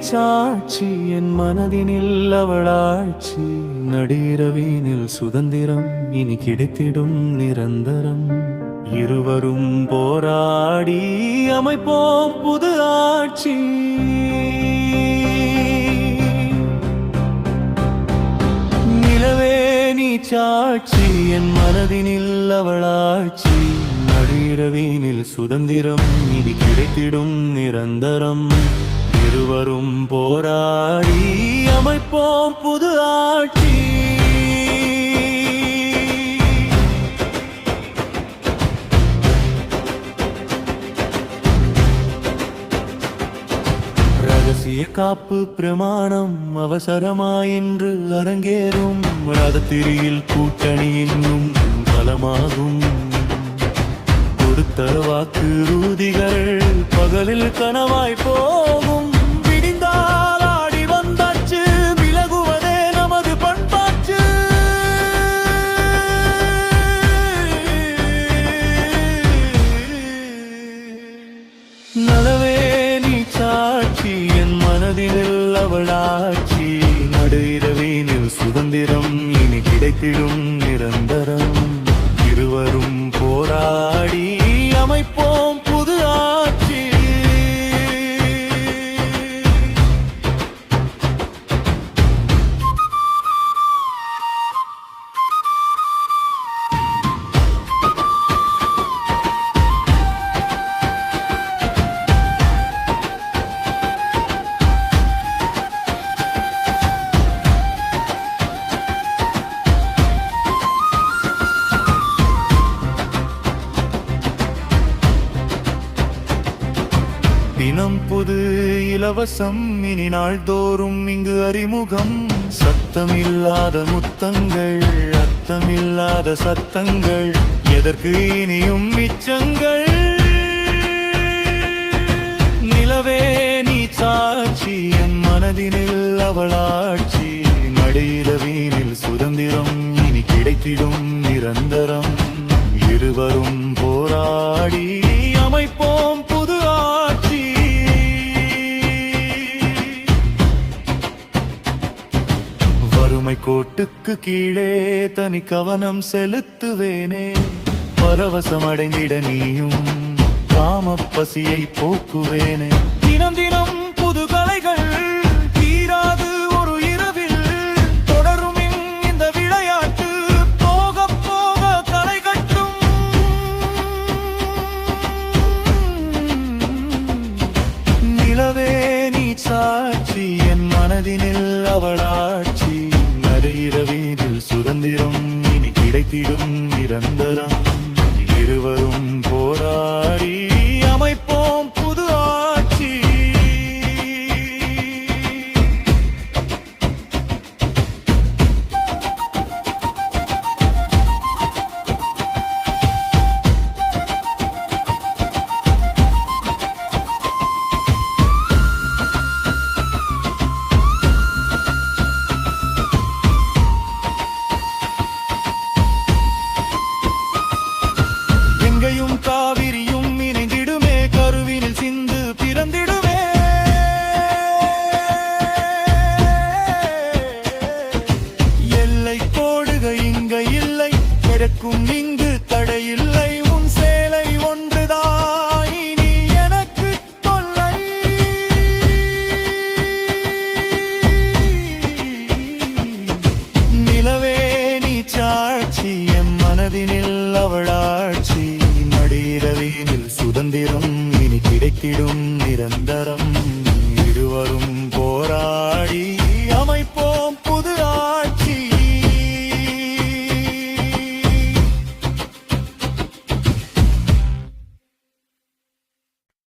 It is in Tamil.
சாட்சி என் மனதினில் அவளாட்சி நடுஇரவினில் சுதந்திரம் இனி கிடைத்திடும் நிரந்தரம் இருவரும் போராடி அமைப்போம் புது ஆட்சி நிலவே நீ சாட்சி என் மனதினில் அவளாட்சி நடுஇரவினில் சுதந்திரம் இனி கிடைத்திடும் நிரந்தரம் இருவரும் போராடி அமைப்போம் புது ஆட்சி ரகசிய காப்பு பிரமாணம் அவசரமாயின்று அரங்கேறும் ரதத்திரியில் கூட்டணி இன்னும் பலமாகும் கொடுத்த வாக்குறுதிகள் பகலில் கனவாய் போகும் விடிந்தால் ஆடி வந்தாச்சு விலகுவதே நமது பண்பாச்சு நலவே நீ சாட்சி என் மனதினில் அவளாட்சி நடுஇரவினில் சுதந்திரம் இனி கிடைத்திடும் நிரந்தரம் இருவரும் போராடி அமைப்போம் புது ஆட்சி தினம் புது இலவசம் இனி நாள்தோறும் இங்கு அறிமுகம் சத்தமில்லாத முத்தங்கள் அர்த்தமில்லாத சத்தங்கள் எதற்கு இனியும் மிச்சங்கள் நிலவே நீ சாட்சி என் மனதினில் அவளாட்சி நடுஇரவினில் சுதந்திரம் இனி கிடைத்திடும் நிரந்தரம் இருவரும் போராடி அமைப்போம் புது ஆட்சி வறுமை கோட்டுக்கு கீழே தனி கவனம் செலுத்துவேனே பரவசம் அடைந்திட நீயும் காம பசியை போக்குவேனே தினம் தினம் புது கலைகள் தீராது ஒரு இரவில் தொடரும் இந்த விளையாட்டு போக போக கலை கட்டும் நிலவே நீ சாட்சி என் மனதினில் அவளாட்சி நடுஇரவினில் சுதந்திரம் இனி கிடைத்திடும் நிரந்தரம் இருவரும் போராடி அமைப்போம் புது ஆட்சி கங்கையும் காவிரியும் இணைந்திடுமே கருவினில் சிந்து பிறந்திடுமே எல்லை கோடுக இங்க இல்லை பிறக்கும் இங்கு தடையில்லை உன் சேலை ஒன்றுதான் இனி எனக்கு தொல்லை நிலவே நீ சாட்சி என் மனதினில் அவளாட்சி நடுஇரவினில் சுதந்திரம் இனி கிடைத்திடும் நிரந்தரம் இருவரும் போராடி